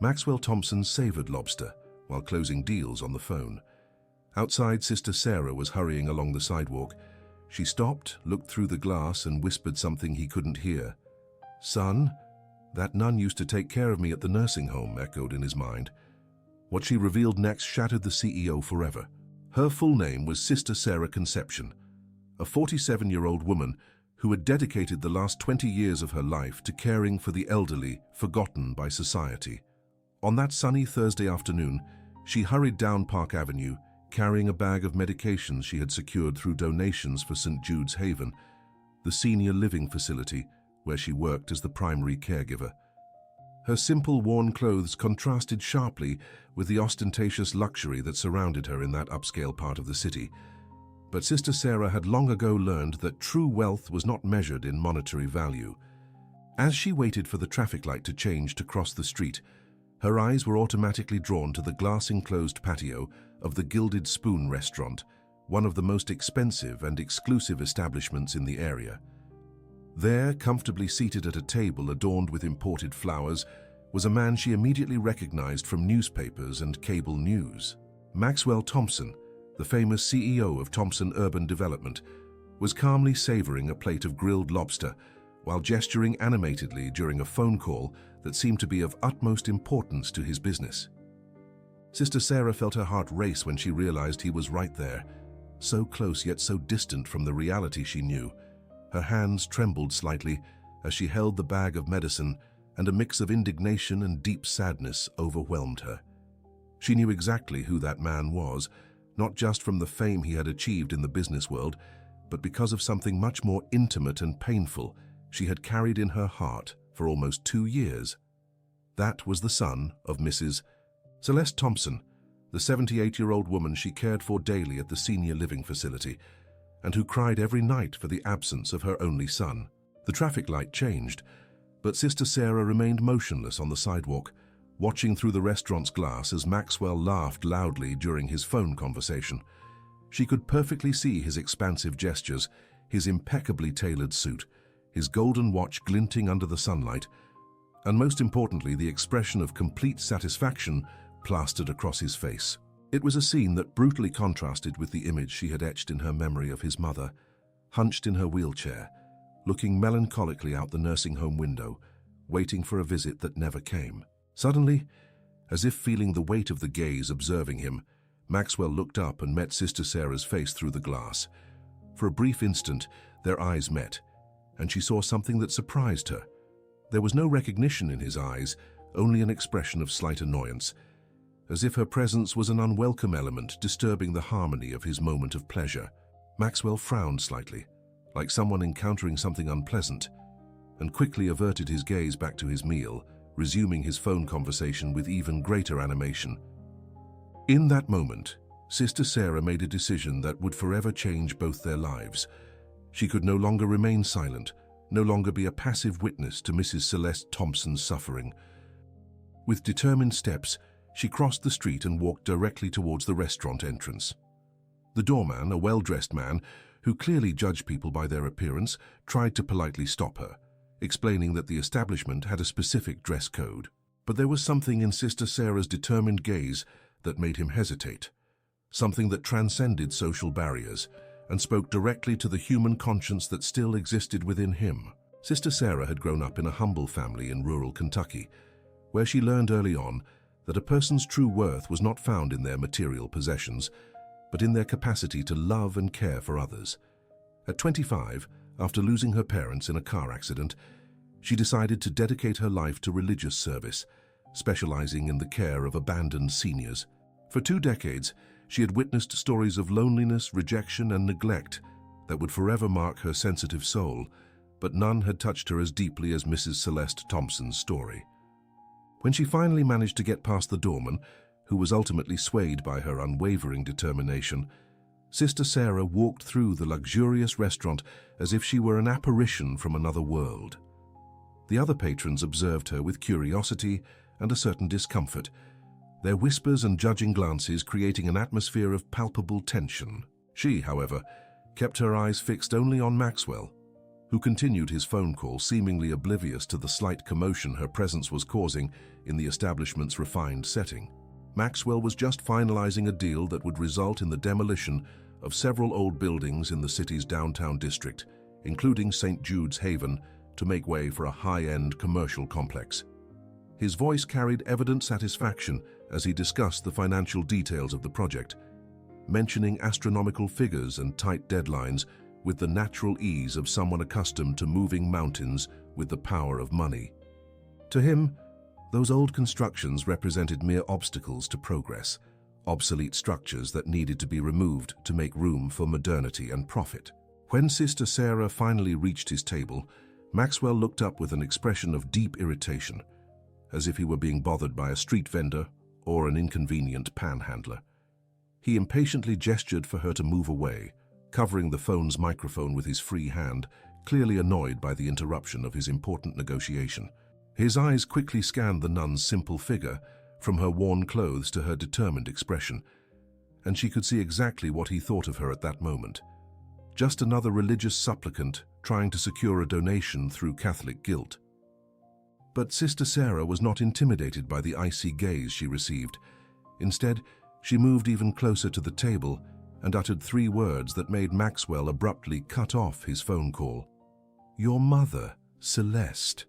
Maxwell Thompson savored lobster while closing deals on the phone. Outside, Sister Sarah was hurrying along the sidewalk. She stopped, looked through the glass, and whispered something he couldn't hear. "Son, that nun used to take care of me at the nursing home," echoed in his mind. What she revealed next shattered the CEO forever. Her full name was Sister Sarah Conception, a 47-year-old woman who had dedicated the last 20 years of her life to caring for the elderly, forgotten by society. On that sunny Thursday afternoon, she hurried down Park Avenue, carrying a bag of medications she had secured through donations for St. Jude's Haven, the senior living facility where she worked as the primary caregiver. Her simple, worn clothes contrasted sharply with the ostentatious luxury that surrounded her in that upscale part of the city. But Sister Sarah had long ago learned that true wealth was not measured in monetary value. As she waited for the traffic light to change to cross the street, her eyes were automatically drawn to the glass-enclosed patio of the Gilded Spoon restaurant, one of the most expensive and exclusive establishments in the area. There, comfortably seated at a table adorned with imported flowers, was a man she immediately recognized from newspapers and cable news. Maxwell Thompson, the famous CEO of Thompson Urban Development, was calmly savoring a plate of grilled lobster while gesturing animatedly during a phone call that seemed to be of utmost importance to his business. Sister Sarah felt her heart race when she realized he was right there, so close yet so distant from the reality she knew. Her hands trembled slightly as she held the bag of medicine, and a mix of indignation and deep sadness overwhelmed her. She knew exactly who that man was, not just from the fame he had achieved in the business world, but because of something much more intimate and painful she had carried in her heart for almost 2 years. That was the son of Mrs. Celeste Thompson, the 78-year-old woman she cared for daily at the senior living facility, and who cried every night for the absence of her only son. The traffic light changed, but Sister Sarah remained motionless on the sidewalk, watching through the restaurant's glass as Maxwell laughed loudly during his phone conversation. She could perfectly see his expansive gestures, his impeccably tailored suit, his golden watch glinting under the sunlight, and most importantly, the expression of complete satisfaction plastered across his face. It was a scene that brutally contrasted with the image she had etched in her memory of his mother, hunched in her wheelchair, looking melancholically out the nursing home window, waiting for a visit that never came. Suddenly, as if feeling the weight of the gaze observing him, Maxwell looked up and met Sister Sarah's face through the glass. For a brief instant, their eyes met, and she saw something that surprised her. There was no recognition in his eyes, only an expression of slight annoyance, as if her presence was an unwelcome element disturbing the harmony of his moment of pleasure. Maxwell frowned slightly, like someone encountering something unpleasant, and quickly averted his gaze back to his meal, resuming his phone conversation with even greater animation. In that moment, Sister Sarah made a decision that would forever change both their lives. She could no longer remain silent, no longer be a passive witness to Mrs. Celeste Thompson's suffering. With determined steps, she crossed the street and walked directly towards the restaurant entrance. The doorman, a well-dressed man who clearly judged people by their appearance, tried to politely stop her, explaining that the establishment had a specific dress code. But there was something in Sister Sarah's determined gaze that made him hesitate, something that transcended social barriers and spoke directly to the human conscience that still existed within him. Sister Sarah had grown up in a humble family in rural Kentucky, where she learned early on that a person's true worth was not found in their material possessions, but in their capacity to love and care for others. At 25, after losing her parents in a car accident, she decided to dedicate her life to religious service, specializing in the care of abandoned seniors. For 2 decades, she had witnessed stories of loneliness, rejection, and neglect that would forever mark her sensitive soul, but none had touched her as deeply as Mrs. Celeste Thompson's story. When she finally managed to get past the doorman, who was ultimately swayed by her unwavering determination, Sister Sarah walked through the luxurious restaurant as if she were an apparition from another world. The other patrons observed her with curiosity and a certain discomfort, their whispers and judging glances creating an atmosphere of palpable tension. She, however, kept her eyes fixed only on Maxwell, who continued his phone call, seemingly oblivious to the slight commotion her presence was causing in the establishment's refined setting. Maxwell was just finalizing a deal that would result in the demolition of several old buildings in the city's downtown district, including St. Jude's Haven, to make way for a high-end commercial complex. His voice carried evident satisfaction as he discussed the financial details of the project, mentioning astronomical figures and tight deadlines with the natural ease of someone accustomed to moving mountains with the power of money. To him, those old constructions represented mere obstacles to progress, obsolete structures that needed to be removed to make room for modernity and profit. When Sister Sarah finally reached his table, Maxwell looked up with an expression of deep irritation, as if he were being bothered by a street vendor or an inconvenient panhandler. He impatiently gestured for her to move away, covering the phone's microphone with his free hand, clearly annoyed by the interruption of his important negotiation. His eyes quickly scanned the nun's simple figure, from her worn clothes to her determined expression, and she could see exactly what he thought of her at that moment. Just another religious supplicant trying to secure a donation through Catholic guilt. But Sister Sarah was not intimidated by the icy gaze she received. Instead, she moved even closer to the table and uttered 3 words that made Maxwell abruptly cut off his phone call. "Your mother, Celeste."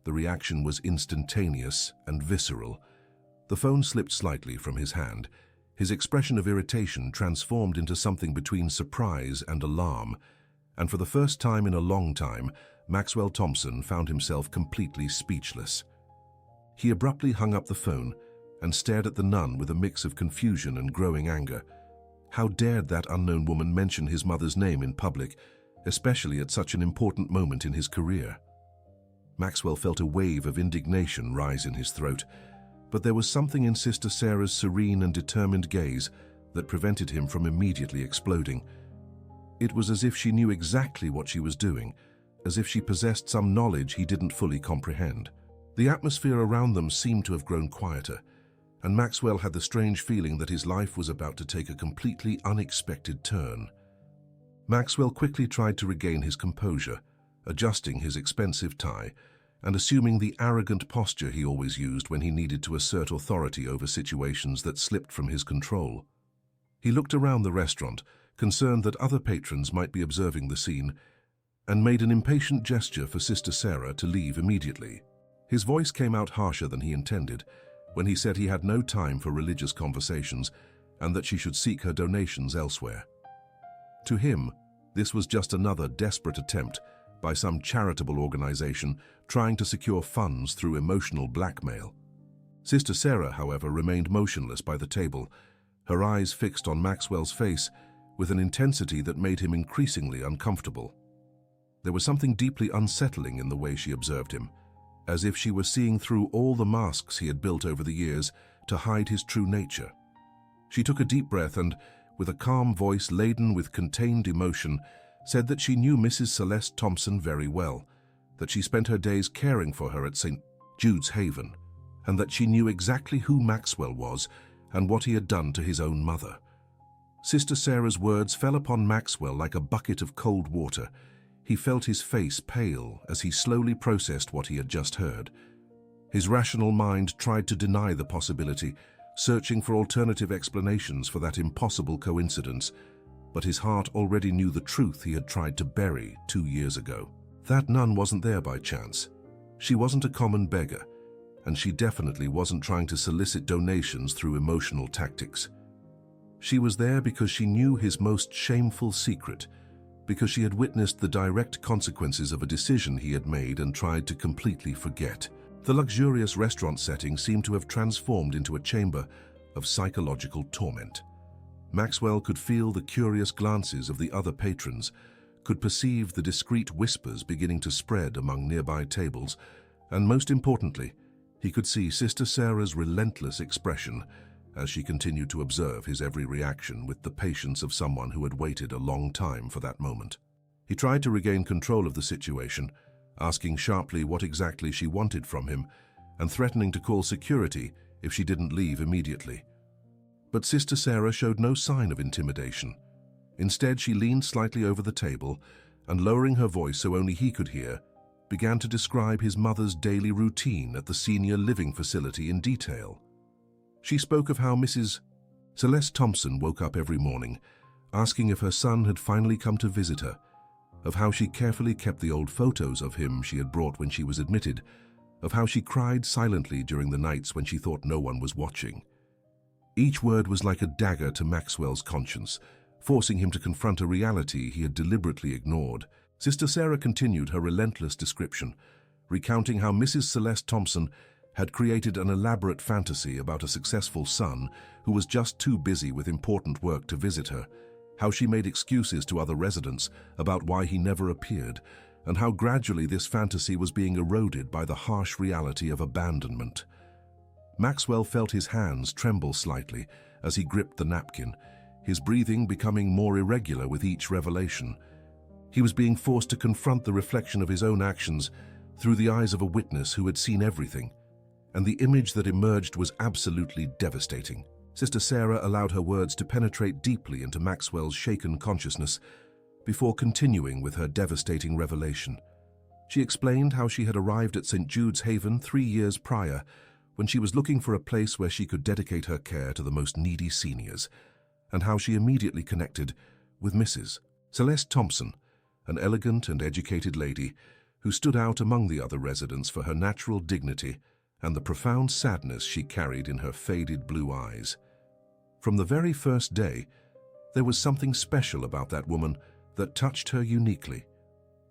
The reaction was instantaneous and visceral. The phone slipped slightly from his hand. His expression of irritation transformed into something between surprise and alarm, and for the first time in a long time, Maxwell Thompson found himself completely speechless. He abruptly hung up the phone and stared at the nun with a mix of confusion and growing anger. How dared that unknown woman mention his mother's name in public, especially at such an important moment in his career? Maxwell felt a wave of indignation rise in his throat, but there was something in Sister Sarah's serene and determined gaze that prevented him from immediately exploding. It was as if she knew exactly what she was doing, as if she possessed some knowledge he didn't fully comprehend. The atmosphere around them seemed to have grown quieter, and Maxwell had the strange feeling that his life was about to take a completely unexpected turn. Maxwell quickly tried to regain his composure, adjusting his expensive tie and assuming the arrogant posture he always used when he needed to assert authority over situations that slipped from his control. He looked around the restaurant, concerned that other patrons might be observing the scene, and made an impatient gesture for Sister Sarah to leave immediately. His voice came out harsher than he intended when he said he had no time for religious conversations and that she should seek her donations elsewhere. To him, this was just another desperate attempt by some charitable organization trying to secure funds through emotional blackmail. Sister Sarah, however, remained motionless by the table, her eyes fixed on Maxwell's face with an intensity that made him increasingly uncomfortable. There was something deeply unsettling in the way she observed him, as if she were seeing through all the masks he had built over the years to hide his true nature. She took a deep breath and, with a calm voice laden with contained emotion, said that she knew Mrs. Celeste Thompson very well, that she spent her days caring for her at St. Jude's Haven, and that she knew exactly who Maxwell was and what he had done to his own mother. Sister Sarah's words fell upon Maxwell like a bucket of cold water. He felt his face pale as he slowly processed what he had just heard. His rational mind tried to deny the possibility, searching for alternative explanations for that impossible coincidence, but his heart already knew the truth he had tried to bury 2 years ago. That nun wasn't there by chance. She wasn't a common beggar, and she definitely wasn't trying to solicit donations through emotional tactics. She was there because she knew his most shameful secret, because she had witnessed the direct consequences of a decision he had made and tried to completely forget. The luxurious restaurant setting seemed to have transformed into a chamber of psychological torment. Maxwell could feel the curious glances of the other patrons, could perceive the discreet whispers beginning to spread among nearby tables, and most importantly, he could see Sister Sarah's relentless expression as she continued to observe his every reaction with the patience of someone who had waited a long time for that moment. He tried to regain control of the situation, asking sharply what exactly she wanted from him and threatening to call security if she didn't leave immediately. But Sister Sarah showed no sign of intimidation. Instead, she leaned slightly over the table and lowering her voice so only he could hear, began to describe his mother's daily routine at the senior living facility in detail. She spoke of how Mrs. Celeste Thompson woke up every morning, asking if her son had finally come to visit her, of how she carefully kept the old photos of him she had brought when she was admitted, of how she cried silently during the nights when she thought no one was watching. Each word was like a dagger to Maxwell's conscience, forcing him to confront a reality he had deliberately ignored. Sister Sarah continued her relentless description, recounting how Mrs. Celeste Thompson had created an elaborate fantasy about a successful son who was just too busy with important work to visit her, how she made excuses to other residents about why he never appeared, and how gradually this fantasy was being eroded by the harsh reality of abandonment. Maxwell felt his hands tremble slightly as he gripped the napkin, his breathing becoming more irregular with each revelation. He was being forced to confront the reflection of his own actions through the eyes of a witness who had seen everything, and the image that emerged was absolutely devastating. Sister Sarah allowed her words to penetrate deeply into Maxwell's shaken consciousness before continuing with her devastating revelation. She explained how she had arrived at St. Jude's Haven 3 years prior, when she was looking for a place where she could dedicate her care to the most needy seniors, and how she immediately connected with Mrs. Celeste Thompson, an elegant and educated lady who stood out among the other residents for her natural dignity and the profound sadness she carried in her faded blue eyes. From the very first day, there was something special about that woman that touched her uniquely,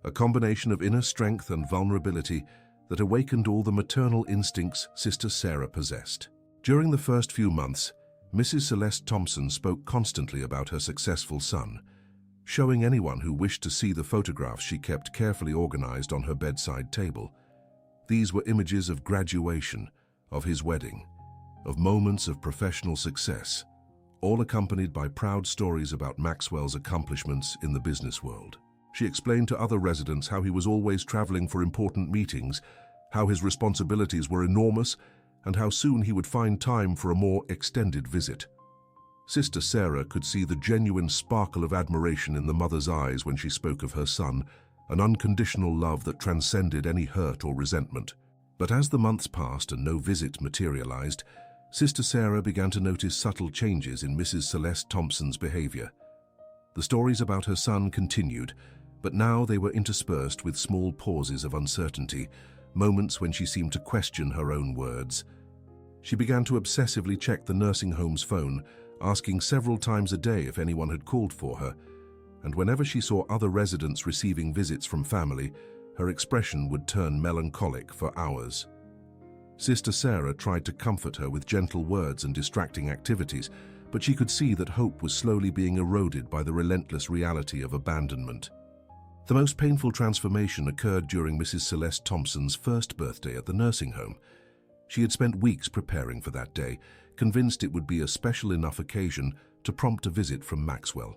a combination of inner strength and vulnerability that awakened all the maternal instincts Sister Sarah possessed. During the first few months, Mrs. Celeste Thompson spoke constantly about her successful son, showing anyone who wished to see the photographs she kept carefully organized on her bedside table. These were images of graduation, of his wedding, of moments of professional success, all accompanied by proud stories about Maxwell's accomplishments in the business world. She explained to other residents how he was always traveling for important meetings, how his responsibilities were enormous, and how soon he would find time for a more extended visit. Sister Sarah could see the genuine sparkle of admiration in the mother's eyes when she spoke of her son, an unconditional love that transcended any hurt or resentment. But as the months passed and no visit materialized, Sister Sarah began to notice subtle changes in Mrs. Celeste Thompson's behavior. The stories about her son continued, but now they were interspersed with small pauses of uncertainty, moments when she seemed to question her own words. She began to obsessively check the nursing home's phone, asking several times a day if anyone had called for her, and whenever she saw other residents receiving visits from family, her expression would turn melancholic for hours. Sister Sarah tried to comfort her with gentle words and distracting activities, but she could see that hope was slowly being eroded by the relentless reality of abandonment. The most painful transformation occurred during Mrs. Celeste Thompson's first birthday at the nursing home. She had spent weeks preparing for that day, convinced it would be a special enough occasion to prompt a visit from Maxwell.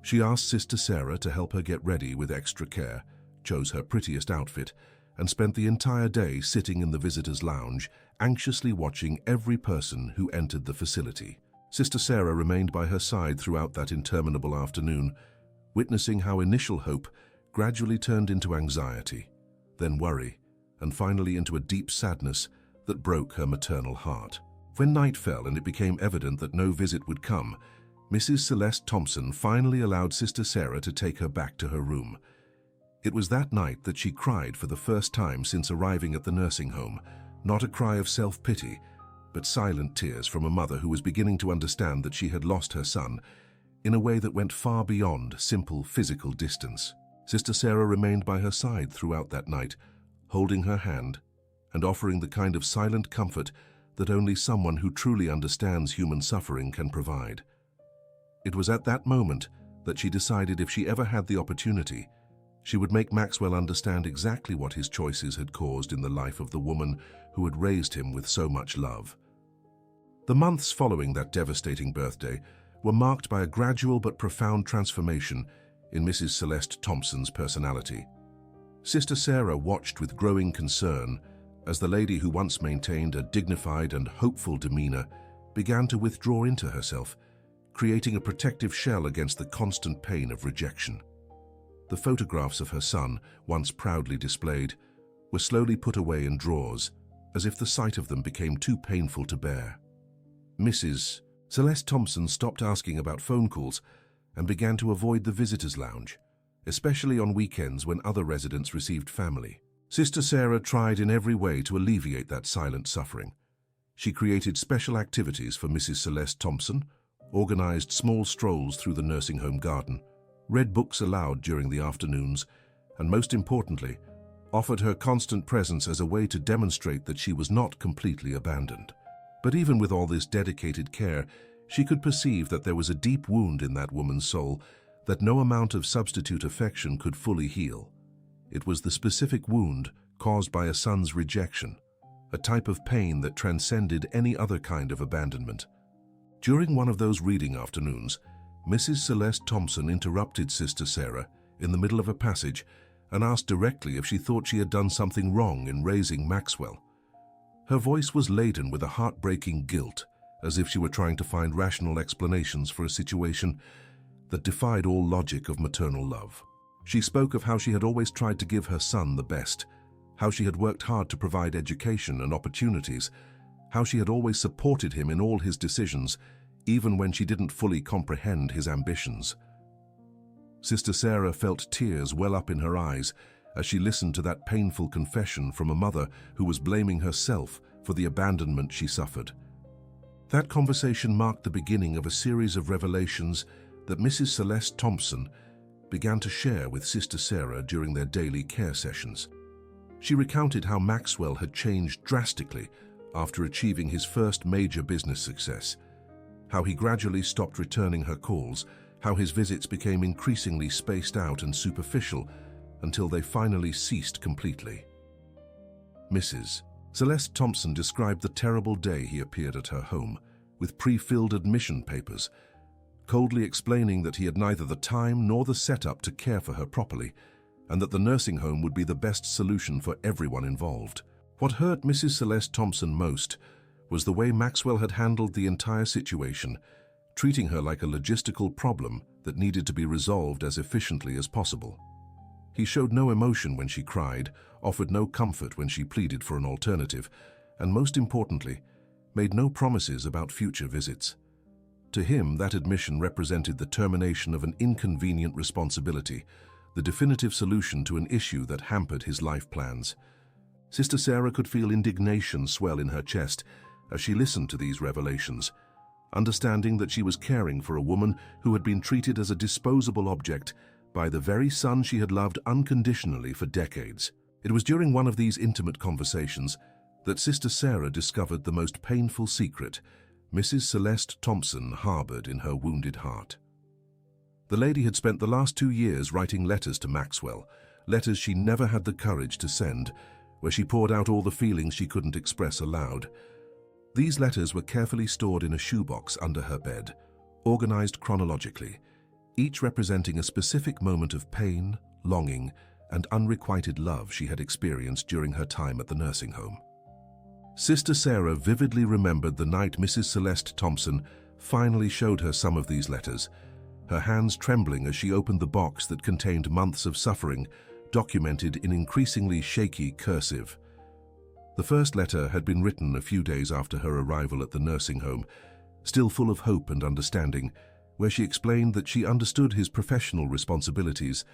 She asked Sister Sarah to help her get ready with extra care, chose her prettiest outfit, and spent the entire day sitting in the visitor's lounge, anxiously watching every person who entered the facility. Sister Sarah remained by her side throughout that interminable afternoon, witnessing how initial hope gradually turned into anxiety, then worry, and finally into a deep sadness that broke her maternal heart. When night fell and it became evident that no visit would come, Mrs. Celeste Thompson finally allowed Sister Sarah to take her back to her room. It was that night that she cried for the first time since arriving at the nursing home, not a cry of self-pity, but silent tears from a mother who was beginning to understand that she had lost her son in a way that went far beyond simple physical distance. Sister Sarah remained by her side throughout that night, holding her hand and offering the kind of silent comfort that only someone who truly understands human suffering can provide. It was at that moment that she decided if she ever had the opportunity, she would make Maxwell understand exactly what his choices had caused in the life of the woman who had raised him with so much love. The months following that devastating birthday were marked by a gradual but profound transformation in Mrs. Celeste Thompson's personality. Sister Sarah watched with growing concern as the lady who once maintained a dignified and hopeful demeanor began to withdraw into herself, creating a protective shell against the constant pain of rejection. The photographs of her son, once proudly displayed, were slowly put away in drawers, as if the sight of them became too painful to bear. Mrs. Celeste Thompson stopped asking about phone calls and began to avoid the visitors' lounge, especially on weekends when other residents received family. Sister Sarah tried in every way to alleviate that silent suffering. She created special activities for Mrs. Celeste Thompson, organized small strolls through the nursing home garden, read books aloud during the afternoons, and most importantly, offered her constant presence as a way to demonstrate that she was not completely abandoned. But even with all this dedicated care, she could perceive that there was a deep wound in that woman's soul that no amount of substitute affection could fully heal. It was the specific wound caused by a son's rejection, a type of pain that transcended any other kind of abandonment. During one of those reading afternoons, Mrs. Celeste Thompson interrupted Sister Sarah in the middle of a passage and asked directly if she thought she had done something wrong in raising Maxwell. Her voice was laden with a heartbreaking guilt, as if she were trying to find rational explanations for a situation that defied all logic of maternal love. She spoke of how she had always tried to give her son the best, how she had worked hard to provide education and opportunities, how she had always supported him in all his decisions, even when she didn't fully comprehend his ambitions. Sister Sarah felt tears well up in her eyes as she listened to that painful confession from a mother who was blaming herself for the abandonment she suffered. That conversation marked the beginning of a series of revelations that Mrs. Celeste Thompson began to share with Sister Sarah during their daily care sessions. She recounted how Maxwell had changed drastically after achieving his first major business success, how he gradually stopped returning her calls, how his visits became increasingly spaced out and superficial until they finally ceased completely. Mrs. Celeste Thompson described the terrible day he appeared at her home, with pre-filled admission papers, coldly explaining that he had neither the time nor the setup to care for her properly, and that the nursing home would be the best solution for everyone involved. What hurt Mrs. Celeste Thompson most was the way Maxwell had handled the entire situation, treating her like a logistical problem that needed to be resolved as efficiently as possible. He showed no emotion when she cried, offered no comfort when she pleaded for an alternative, and most importantly, made no promises about future visits. To him, that admission represented the termination of an inconvenient responsibility, the definitive solution to an issue that hampered his life plans. Sister Sarah could feel indignation swell in her chest as she listened to these revelations, understanding that she was caring for a woman who had been treated as a disposable object by the very son she had loved unconditionally for decades. It was during one of these intimate conversations that Sister Sarah discovered the most painful secret Mrs. Celeste Thompson harbored in her wounded heart. The lady had spent the last 2 years writing letters to Maxwell, letters she never had the courage to send, where she poured out all the feelings she couldn't express aloud. These letters were carefully stored in a shoebox under her bed, organized chronologically, each representing a specific moment of pain, longing, and unrequited love she had experienced during her time at the nursing home. Sister Sarah vividly remembered the night Mrs. Celeste Thompson finally showed her some of these letters, her hands trembling as she opened the box that contained months of suffering, documented in increasingly shaky cursive. The first letter had been written a few days after her arrival at the nursing home, still full of hope and understanding, where she explained that she understood his professional responsibilities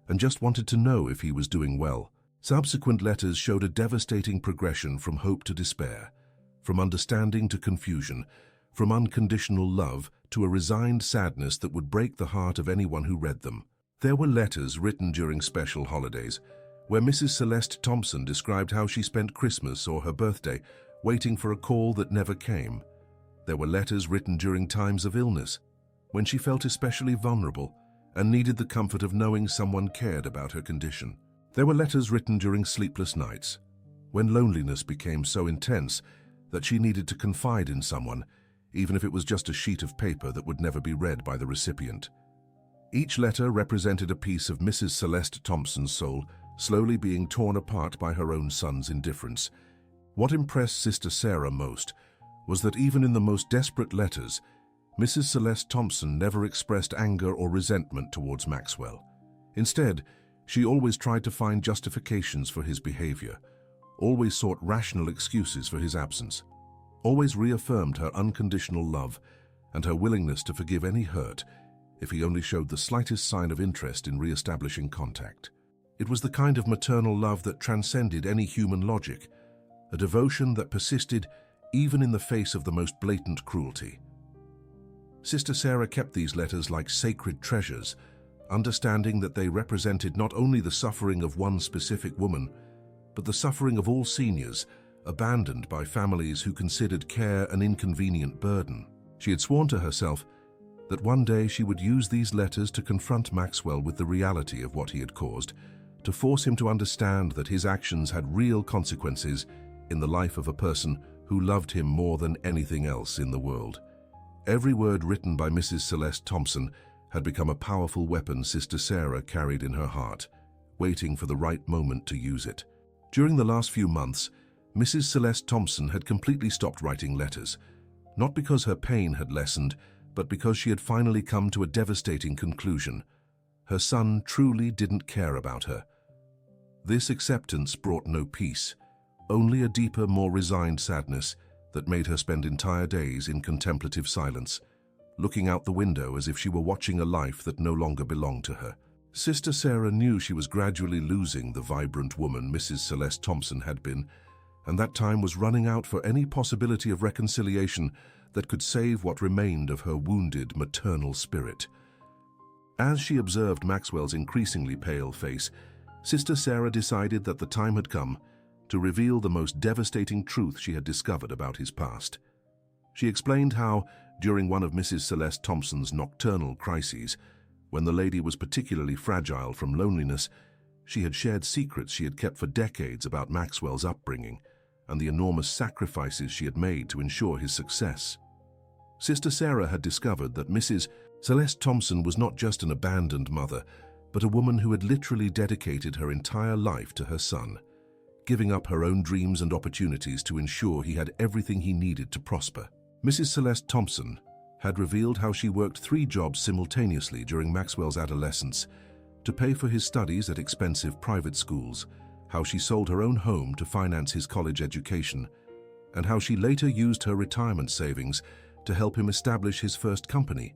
and just wanted to know if he was doing well. Subsequent letters showed a devastating progression from hope to despair, from understanding to confusion, from unconditional love to a resigned sadness that would break the heart of anyone who read them. There were letters written during special holidays, where Mrs. Celeste Thompson described how she spent Christmas or her birthday waiting for a call that never came. There were letters written during times of illness, when she felt especially vulnerable and needed the comfort of knowing someone cared about her condition. There were letters written during sleepless nights, when loneliness became so intense that she needed to confide in someone, even if it was just a sheet of paper that would never be read by the recipient. Each letter represented a piece of Mrs. Celeste Thompson's soul, slowly being torn apart by her own son's indifference. What impressed Sister Sarah most was that even in the most desperate letters, Mrs. Celeste Thompson never expressed anger or resentment towards Maxwell. Instead, she always tried to find justifications for his behavior, always sought rational excuses for his absence, always reaffirmed her unconditional love and her willingness to forgive any hurt if he only showed the slightest sign of interest in re-establishing contact. It was the kind of maternal love that transcended any human logic, a devotion that persisted even in the face of the most blatant cruelty. Sister Sarah kept these letters like sacred treasures, understanding that they represented not only the suffering of one specific woman, but the suffering of all seniors, abandoned by families who considered care an inconvenient burden. She had sworn to herself that one day she would use these letters to confront Maxwell with the reality of what he had caused, to force him to understand that his actions had real consequences in the life of a person who loved him more than anything else in the world. Every word written by Mrs. Celeste Thompson had become a powerful weapon Sister Sarah carried in her heart, waiting for the right moment to use it. During the last few months, Mrs. Celeste Thompson had completely stopped writing letters, not because her pain had lessened, but because she had finally come to a devastating conclusion. Her son truly didn't care about her. This acceptance brought no peace, only a deeper, more resigned sadness that made her spend entire days in contemplative silence, looking out the window as if she were watching a life that no longer belonged to her. Sister Sarah knew she was gradually losing the vibrant woman Mrs. Celeste Thompson had been, and that time was running out for any possibility of reconciliation that could save what remained of her wounded maternal spirit. As she observed Maxwell's increasingly pale face, Sister Sarah decided that the time had come to reveal the most devastating truth she had discovered about his past. She explained how, during one of Mrs. Celeste Thompson's nocturnal crises, when the lady was particularly fragile from loneliness, she had shared secrets she had kept for decades about Maxwell's upbringing and the enormous sacrifices she had made to ensure his success. Sister Sarah had discovered that Mrs. Celeste Thompson was not just an abandoned mother, but a woman who had literally dedicated her entire life to her son, giving up her own dreams and opportunities to ensure he had everything he needed to prosper. Mrs. Celeste Thompson had revealed how she worked 3 jobs simultaneously during Maxwell's adolescence to pay for his studies at expensive private schools, how she sold her own home to finance his college education, and how she later used her retirement savings to help him establish his first company.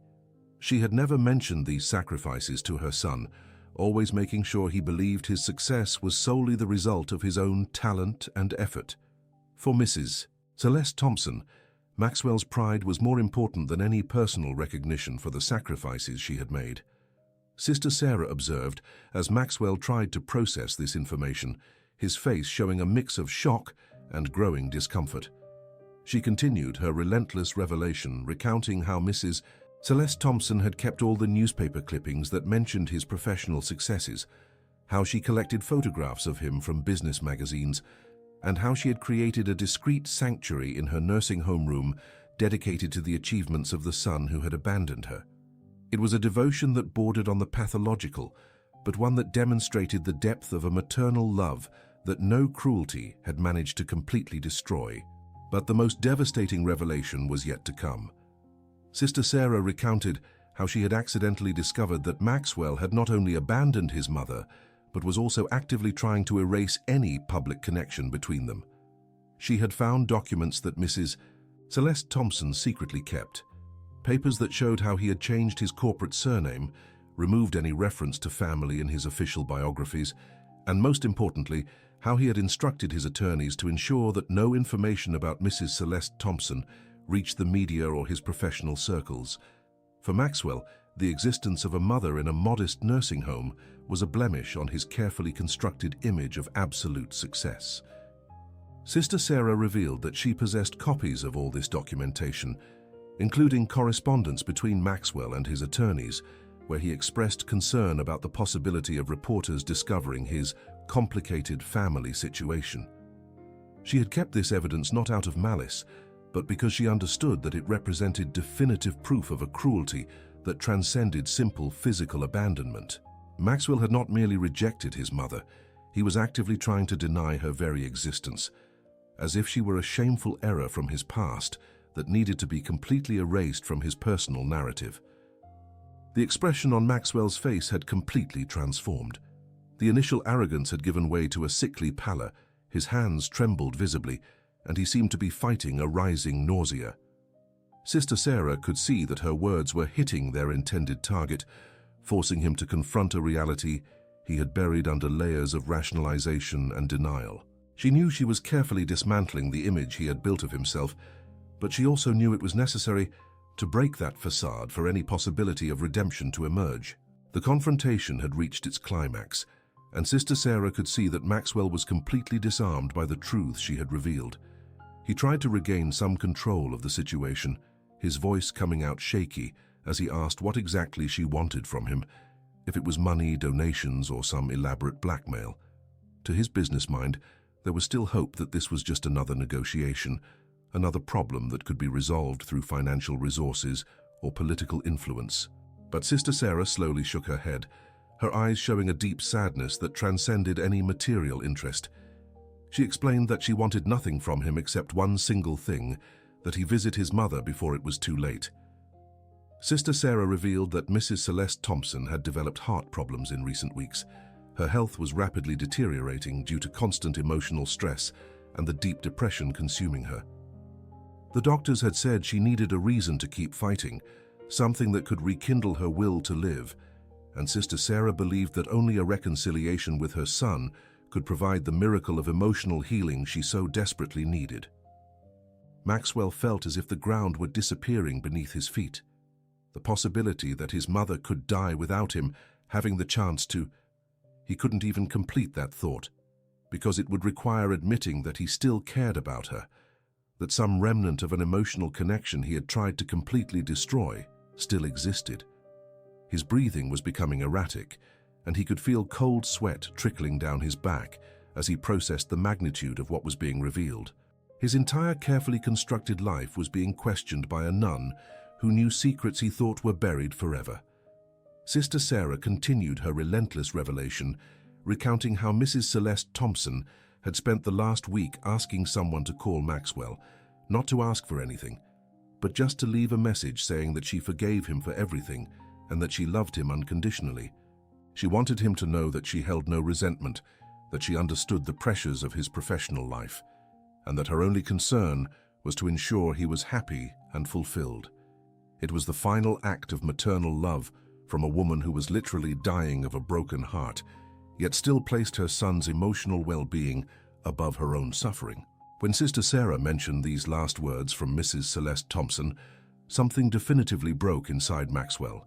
She had never mentioned these sacrifices to her son, always making sure he believed his success was solely the result of his own talent and effort. For Mrs. Celeste Thompson, Maxwell's pride was more important than any personal recognition for the sacrifices she had made. Sister Sarah observed as Maxwell tried to process this information, his face showing a mix of shock and growing discomfort. She continued her relentless revelation, recounting how Mrs. Celeste Thompson had kept all the newspaper clippings that mentioned his professional successes, how she collected photographs of him from business magazines, and how she had created a discreet sanctuary in her nursing home room dedicated to the achievements of the son who had abandoned her. It was a devotion that bordered on the pathological, but one that demonstrated the depth of a maternal love that no cruelty had managed to completely destroy. But the most devastating revelation was yet to come. Sister Sarah recounted how she had accidentally discovered that Maxwell had not only abandoned his mother, but was also actively trying to erase any public connection between them. She had found documents that Mrs. Celeste Thompson secretly kept, papers that showed how he had changed his corporate surname, removed any reference to family in his official biographies, and most importantly, how he had instructed his attorneys to ensure that no information about Mrs. Celeste Thompson reached the media or his professional circles. For Maxwell, the existence of a mother in a modest nursing home was a blemish on his carefully constructed image of absolute success. Sister Sarah revealed that she possessed copies of all this documentation, including correspondence between Maxwell and his attorneys, where he expressed concern about the possibility of reporters discovering his complicated family situation. She had kept this evidence not out of malice, but because she understood that it represented definitive proof of a cruelty that transcended simple physical abandonment. Maxwell had not merely rejected his mother, he was actively trying to deny her very existence, as if she were a shameful error from his past that needed to be completely erased from his personal narrative. The expression on Maxwell's face had completely transformed. The initial arrogance had given way to a sickly pallor, his hands trembled visibly, and he seemed to be fighting a rising nausea. Sister Sarah could see that her words were hitting their intended target, forcing him to confront a reality he had buried under layers of rationalization and denial. She knew she was carefully dismantling the image he had built of himself, but she also knew it was necessary to break that facade for any possibility of redemption to emerge. The confrontation had reached its climax, and Sister Sarah could see that Maxwell was completely disarmed by the truth she had revealed. He tried to regain some control of the situation, his voice coming out shaky as he asked what exactly she wanted from him, if it was money, donations, or some elaborate blackmail. To his business mind, there was still hope that this was just another negotiation, another problem that could be resolved through financial resources or political influence. But Sister Sarah slowly shook her head, her eyes showing a deep sadness that transcended any material interest. She explained that she wanted nothing from him except one single thing, that he visit his mother before it was too late. Sister Sarah revealed that Mrs. Celeste Thompson had developed heart problems in recent weeks. Her health was rapidly deteriorating due to constant emotional stress and the deep depression consuming her. The doctors had said she needed a reason to keep fighting, something that could rekindle her will to live, and Sister Sarah believed that only a reconciliation with her son could provide the miracle of emotional healing she so desperately needed. Maxwell felt as if the ground were disappearing beneath his feet. The possibility that his mother could die without him having the chance to... He couldn't even complete that thought, because it would require admitting that he still cared about her, that some remnant of an emotional connection he had tried to completely destroy still existed. His breathing was becoming erratic, and he could feel cold sweat trickling down his back as he processed the magnitude of what was being revealed. His entire carefully constructed life was being questioned by a nun who knew secrets he thought were buried forever. Sister Sarah continued her relentless revelation, recounting how Mrs. Celeste Thompson had spent the last week asking someone to call Maxwell, not to ask for anything, but just to leave a message saying that she forgave him for everything and that she loved him unconditionally. She wanted him to know that she held no resentment, that she understood the pressures of his professional life, and that her only concern was to ensure he was happy and fulfilled. It was the final act of maternal love from a woman who was literally dying of a broken heart, yet still placed her son's emotional well-being above her own suffering. When Sister Sarah mentioned these last words from Mrs. Celeste Thompson, something definitively broke inside Maxwell.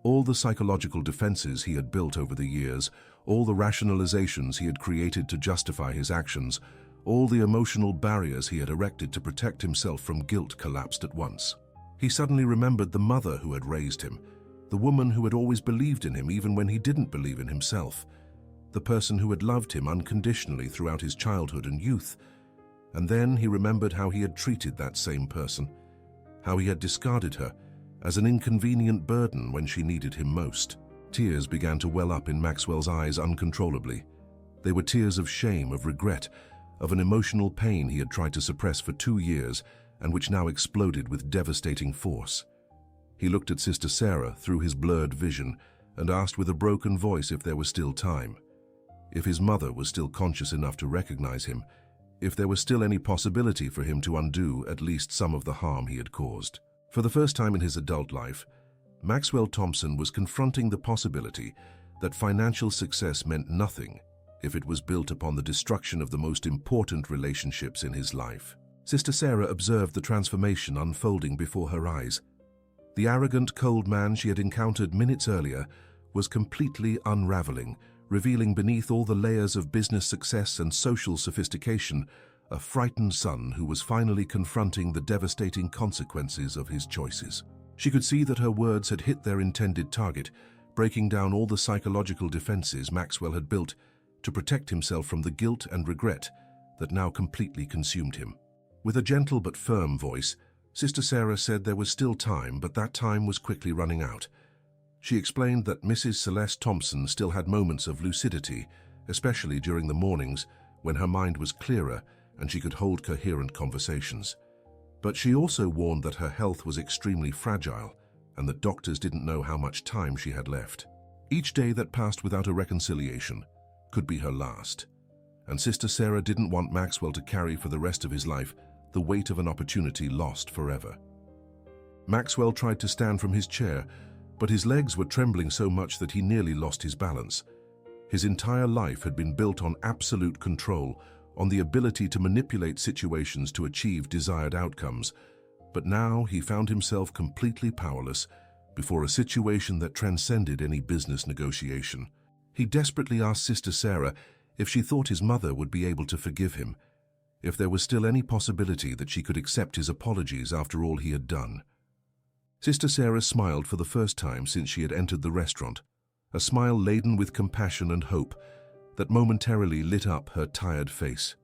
All the psychological defenses he had built over the years, all the rationalizations he had created to justify his actions, all the emotional barriers he had erected to protect himself from guilt collapsed at once. He suddenly remembered the mother who had raised him, the woman who had always believed in him even when he didn't believe in himself, the person who had loved him unconditionally throughout his childhood and youth. And then he remembered how he had treated that same person, how he had discarded her as an inconvenient burden when she needed him most. Tears began to well up in Maxwell's eyes uncontrollably. They were tears of shame, of regret, of an emotional pain he had tried to suppress for 2 years and which now exploded with devastating force. He looked at Sister Sarah through his blurred vision and asked with a broken voice if there was still time, if his mother was still conscious enough to recognize him, if there was still any possibility for him to undo at least some of the harm he had caused. For the first time in his adult life, Maxwell Thompson was confronting the possibility that financial success meant nothing if it was built upon the destruction of the most important relationships in his life. Sister Sarah observed the transformation unfolding before her eyes. The arrogant, cold man she had encountered minutes earlier was completely unraveling, revealing beneath all the layers of business success and social sophistication a frightened son who was finally confronting the devastating consequences of his choices. She could see that her words had hit their intended target, breaking down all the psychological defenses Maxwell had built to protect himself from the guilt and regret that now completely consumed him. With a gentle but firm voice, Sister Sarah said there was still time, but that time was quickly running out. She explained that Mrs. Celeste Thompson still had moments of lucidity, especially during the mornings when her mind was clearer and she could hold coherent conversations. But she also warned that her health was extremely fragile and that doctors didn't know how much time she had left. Each day that passed without a reconciliation could be her last, and Sister Sarah didn't want Maxwell to carry for the rest of his life the weight of an opportunity lost forever. Maxwell tried to stand from his chair, but his legs were trembling so much that he nearly lost his balance. His entire life had been built on absolute control, on the ability to manipulate situations to achieve desired outcomes, but now he found himself completely powerless before a situation that transcended any business negotiation. He desperately asked Sister Sarah if she thought his mother would be able to forgive him, if there was still any possibility that she could accept his apologies after all he had done. Sister Sarah smiled for the first time since she had entered the restaurant, a smile laden with compassion and hope that momentarily lit up her tired face.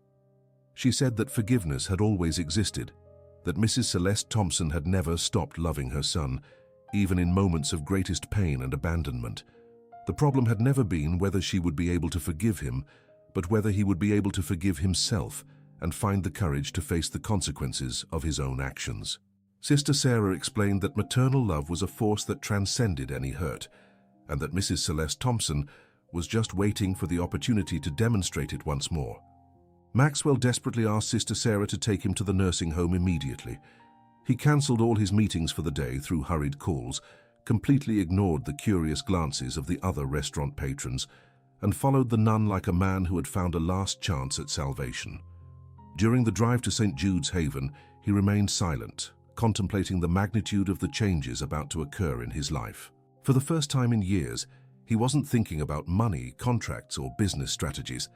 She said that forgiveness had always existed, that Mrs. Celeste Thompson had never stopped loving her son, even in moments of greatest pain and abandonment. The problem had never been whether she would be able to forgive him, but whether he would be able to forgive himself and find the courage to face the consequences of his own actions. Sister Sarah explained that maternal love was a force that transcended any hurt, and that Mrs. Celeste Thompson was just waiting for the opportunity to demonstrate it once more. Maxwell desperately asked Sister Sarah to take him to the nursing home immediately. He cancelled all his meetings for the day through hurried calls, completely ignored the curious glances of the other restaurant patrons, and followed the nun like a man who had found a last chance at salvation. During the drive to St. Jude's Haven, he remained silent, contemplating the magnitude of the changes about to occur in his life. For the first time in years, he wasn't thinking about money, contracts, or business strategies.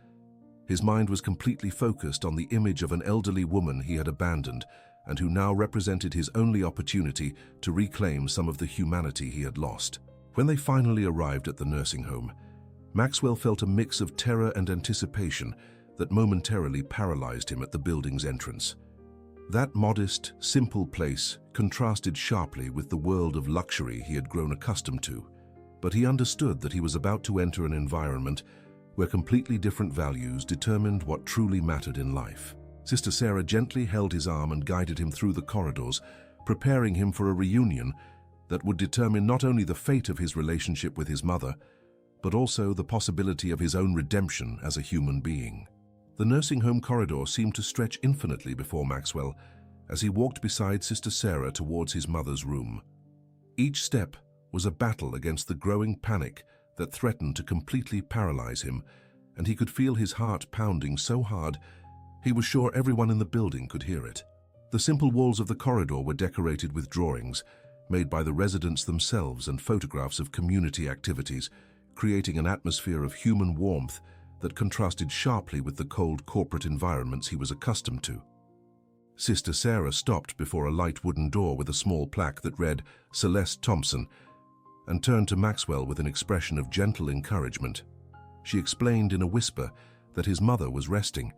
His mind was completely focused on the image of an elderly woman he had abandoned and who now represented his only opportunity to reclaim some of the humanity he had lost. When they finally arrived at the nursing home, Maxwell felt a mix of terror and anticipation that momentarily paralyzed him at the building's entrance. That modest, simple place contrasted sharply with the world of luxury he had grown accustomed to, but he understood that he was about to enter an environment where completely different values determined what truly mattered in life. Sister Sarah gently held his arm and guided him through the corridors, preparing him for a reunion that would determine not only the fate of his relationship with his mother, but also the possibility of his own redemption as a human being. The nursing home corridor seemed to stretch infinitely before Maxwell as he walked beside Sister Sarah towards his mother's room. Each step was a battle against the growing panic that threatened to completely paralyze him, and he could feel his heart pounding so hard he was sure everyone in the building could hear it. The simple walls of the corridor were decorated with drawings made by the residents themselves and photographs of community activities, creating an atmosphere of human warmth that contrasted sharply with the cold corporate environments he was accustomed to. Sister Sarah stopped before a light wooden door with a small plaque that read Celeste Thompson and turned to Maxwell with an expression of gentle encouragement. She explained in a whisper that his mother was resting,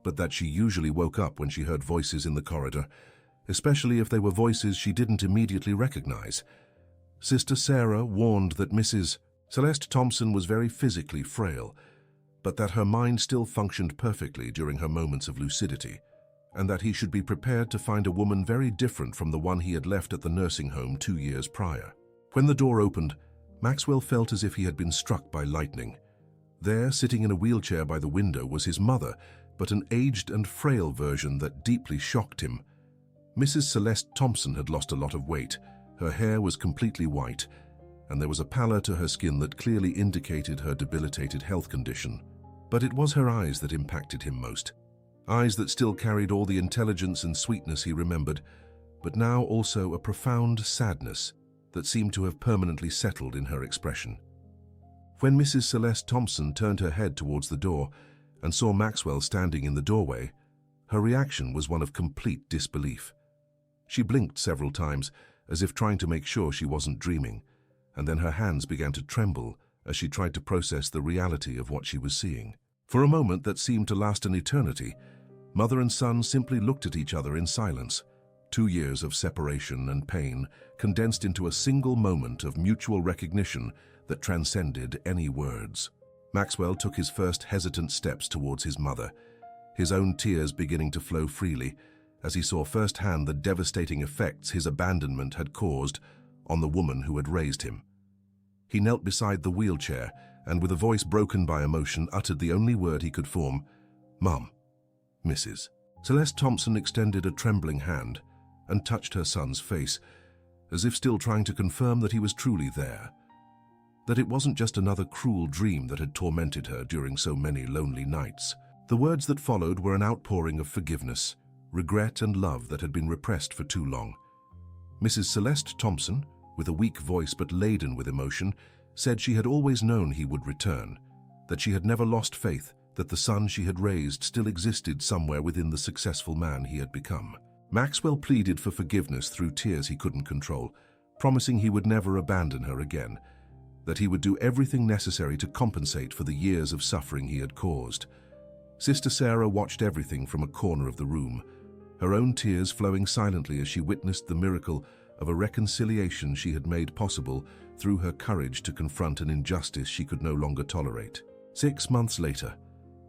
but that she usually woke up when she heard voices in the corridor, especially if they were voices she didn't immediately recognize. Sister Sarah warned that Mrs. Celeste Thompson was very physically frail, but that her mind still functioned perfectly during her moments of lucidity, and that he should be prepared to find a woman very different from the one he had left at the nursing home 2 years prior. When the door opened, Maxwell felt as if he had been struck by lightning. There, sitting in a wheelchair by the window, was his mother, but an aged and frail version that deeply shocked him. Mrs. Celeste Thompson had lost a lot of weight, her hair was completely white, and there was a pallor to her skin that clearly indicated her debilitated health condition. But it was her eyes that impacted him most. Eyes that still carried all the intelligence and sweetness he remembered, but now also a profound sadness that seemed to have permanently settled in her expression. When Mrs. Celeste Thompson turned her head towards the door and saw Maxwell standing in the doorway, her reaction was one of complete disbelief. She blinked several times, as if trying to make sure she wasn't dreaming, and then her hands began to tremble as she tried to process the reality of what she was seeing. For a moment that seemed to last an eternity, mother and son simply looked at each other in silence. 2 years of separation and pain condensed into a single moment of mutual recognition that transcended any words. Maxwell took his first hesitant steps towards his mother, his own tears beginning to flow freely as he saw firsthand the devastating effects his abandonment had caused on the woman who had raised him. He knelt beside the wheelchair and, with a voice broken by emotion, uttered the only word he could form, "Mum." Mrs. Celeste Thompson extended a trembling hand and touched her son's face, as if still trying to confirm that he was truly there, that it wasn't just another cruel dream that had tormented her during so many lonely nights. The words that followed were an outpouring of forgiveness, regret and love that had been repressed for too long. Mrs. Celeste Thompson, with a weak voice but laden with emotion, said she had always known he would return, that she had never lost faith that the son she had raised still existed somewhere within the successful man he had become. Maxwell pleaded for forgiveness through tears he couldn't control, promising he would never abandon her again, that he would do everything necessary to compensate for the years of suffering he had caused. Sister Sarah watched everything from a corner of the room, her own tears flowing silently as she witnessed the miracle of a reconciliation she had made possible through her courage to confront an injustice she could no longer tolerate. 6 months later,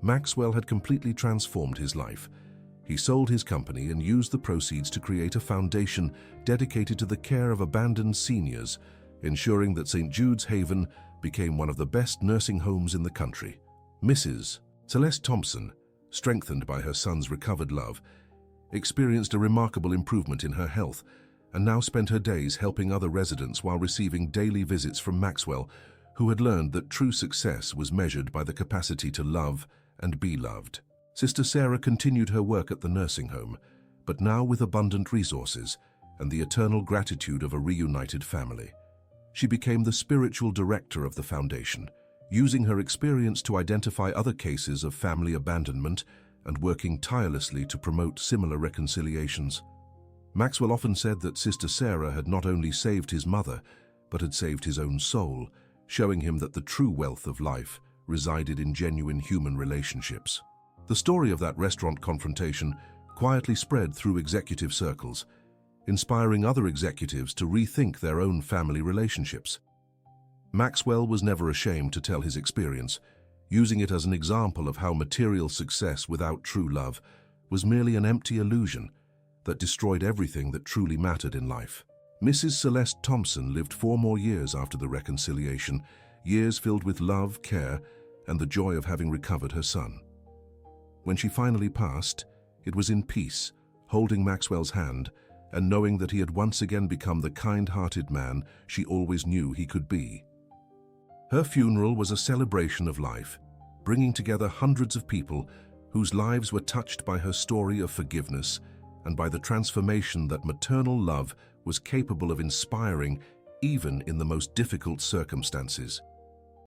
Maxwell had completely transformed his life. He sold his company and used the proceeds to create a foundation dedicated to the care of abandoned seniors, ensuring that St. Jude's Haven became one of the best nursing homes in the country. Mrs. Celeste Thompson, strengthened by her son's recovered love, experienced a remarkable improvement in her health and now spent her days helping other residents while receiving daily visits from Maxwell, who had learned that true success was measured by the capacity to love and be loved. Sister Sarah continued her work at the nursing home, but now with abundant resources and the eternal gratitude of a reunited family. She became the spiritual director of the foundation, using her experience to identify other cases of family abandonment and working tirelessly to promote similar reconciliations. Maxwell often said that Sister Sarah had not only saved his mother, but had saved his own soul, showing him that the true wealth of life resided in genuine human relationships. The story of that restaurant confrontation quietly spread through executive circles, inspiring other executives to rethink their own family relationships. Maxwell was never ashamed to tell his experience, using it as an example of how material success without true love was merely an empty illusion that destroyed everything that truly mattered in life. Mrs. Celeste Thompson lived 4 more years after the reconciliation, years filled with love, care, and the joy of having recovered her son. When she finally passed, it was in peace, holding Maxwell's hand and knowing that he had once again become the kind-hearted man she always knew he could be. Her funeral was a celebration of life, bringing together hundreds of people whose lives were touched by her story of forgiveness and by the transformation that maternal love was capable of inspiring even in the most difficult circumstances.